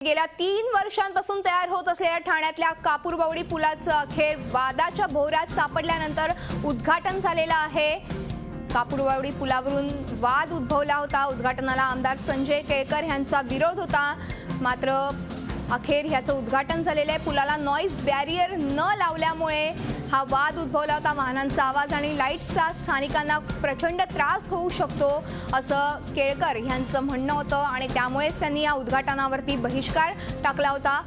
गेल्या 3 वर्षांपासून तयार होत असलेल्या ठाण्यातल्या कापूरबावडी पुलाचं अखेर वादाच्या भोवऱ्यात सापडल्यानंतर उद्घाटन झालेलं आहे। कापूरबावडी पुलावरून वाद उद्भवला होता। उद्घाटनाला आमदार संजय केळकर यांचा विरोध होता, मात्र अखेर ह्याचं उद्घाटन झालेलं आहे। पुलाला नॉइज बॅरियर न लावल्यामुळे हा वाद उद्भवला होता। वाहनांचा आवाज आणि लाईट्सचा स्थानिकांना प्रचंड त्रास होऊ शकतो असं केळकर यांचं म्हणणं होतं आणि त्यामुळेच त्यांनी या उद्घाटनावरती बहिष्कार टाकला होता।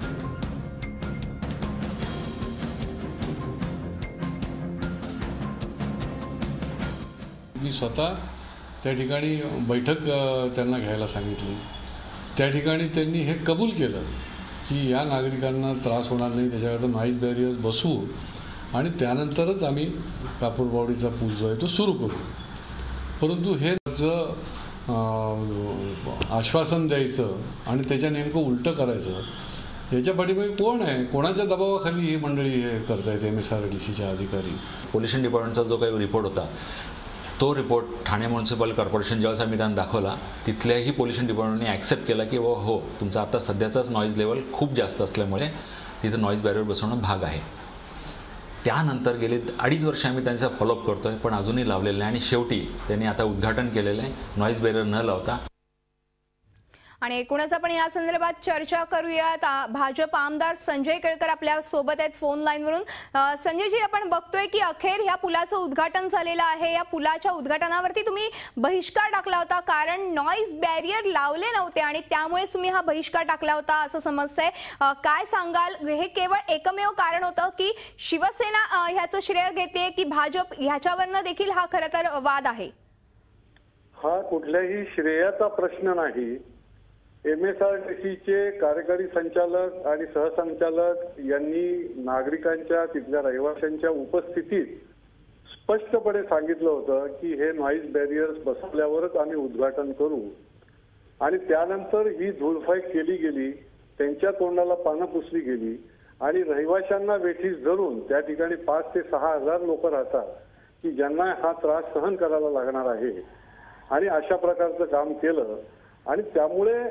मी स्वतः त्या ठिकाणी बैठक त्यांना घ्यायला सांगितली। त्या ठिकाणी त्यांनी हे कबूल केलं की या नागरिकांना त्रास होणार नाही, त्याच्याकडे नॉइज बॅरियर्स बसवू आणि त्यानंतरच आम्ही कापूरबावडीचा पूल जो आहे तो सुरू करू। परंतु हे आश्वासन द्यायचं आणि त्याच्या नेमकं उलटं करायचं, याच्या पाठीमागे कोण आहे, कोणाच्या दबावाखाली ही मंडळी हे करतायत? MSRDCच्या अधिकारी, पोल्युशन डिपार्टमेंटचा जो काही रिपोर्ट होता तो रिपोर्ट ठाणे म्युनिसिपल कॉर्पोरेशन ज्यावेळेस आम्ही त्यांना दाखवला, तिथल्याही पोल्युशन डिपार्टमेंटने ॲक्सेप्ट केला की हो तुमचा आता सध्याचाच नॉईज लेवल खूप जास्त असल्यामुळे तिथं नॉईज बॅरियर बसवणं भाग आहे। त्यानंतर गेले 2.5 वर्ष आम्ही त्यांचा फॉलोअप करतोय, पण अजूनही लावलेलं नाही आणि शेवटी त्यांनी आता उद्घाटन केलेलं आहे नॉईज बॅरियर न लावता। आणि एकूणच आपण या संदर्भात चर्चा करूयात। भाजप आमदार संजय केळकर आपल्या सोबत आहेत फोन लाईनवरून। संजयजी, आपण बघतोय की अखेर ह्या पुलाचं उद्घाटन झालेलं आहे। या पुलाच्या उद्घाटनावरती तुम्ही बहिष्कार टाकला होता कारण नॉइज बॅरियर लावले नव्हते आणि त्यामुळे तुम्ही हा बहिष्कार टाकला होता असं समजतंय। काय सांगाल? हे केवळ एकमेव कारण होतं की शिवसेना ह्याचं श्रेय घेते की भाजप ह्याच्यावरनं देखील हा खरं तर वाद आहे? हा कुठल्याही श्रेयाचा प्रश्न नाही। MSRDCचे कार्यकारी संचालक आणि सहसंचालक यांनी नागरिकांच्या, तिथल्या रहिवाशांच्या उपस्थितीत स्पष्टपणे सांगितलं होतं की हे नॉइज बॅरियर्स बसवल्यावरच आम्ही उद्घाटन करू आणि त्यानंतर ही धूळफाई केली गेली, त्यांच्या तोंडाला पानं पुसली गेली आणि रहिवाशांना वेठीस धरून त्या ठिकाणी 5 ते 6 हजार लोक राहतात की ज्यांना हा त्रास सहन करायला लागणार आहे आणि अशा प्रकारचं काम केलं आणि त्यामुळे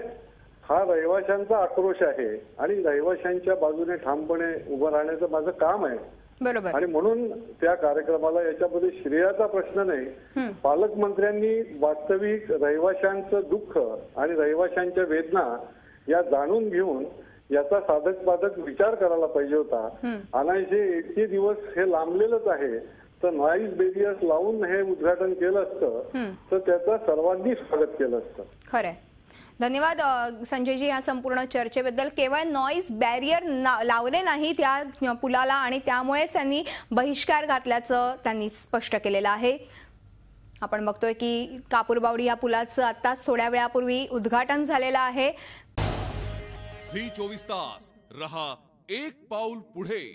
हा रहिवाशांचा आक्रोश आहे आणि रहिवाशांच्या बाजूने ठामपणे उभं राहण्याचं माझं काम आहे। बरोबर। आणि म्हणून त्या कार्यक्रमाला याच्यामध्ये श्रेयाचा प्रश्न नाही। पालकमंत्र्यांनी वास्तविक रहिवाशांचं दुःख आणि रहिवाशांच्या वेदना या जाणून घेऊन याचा साधक बाधक विचार करायला पाहिजे होता। अनायसे इतके दिवस हे लांबलेलंच आहे, तर नॉइज बॅरियर्स लावून हे उद्घाटन केलं असतं तर त्याचं सर्वांनी स्वागत केलं असतं। खरंय। धन्यवाद संजयजी या संपूर्ण चर्चेबद्दल। केवळ नॉइज बॅरियर लावले नाही त्या पुलाला आणि त्यामुळेच त्यांनी बहिष्कार घातल्याचं त्यांनी स्पष्ट केलेलं आहे। आपण बघतोय की कापूरबावडी या पुलाचं आत्ताच थोड्या वेळापूर्वी उद्घाटन झालेलं आहे। झी 24 तास रहा एक पाऊल पुढे।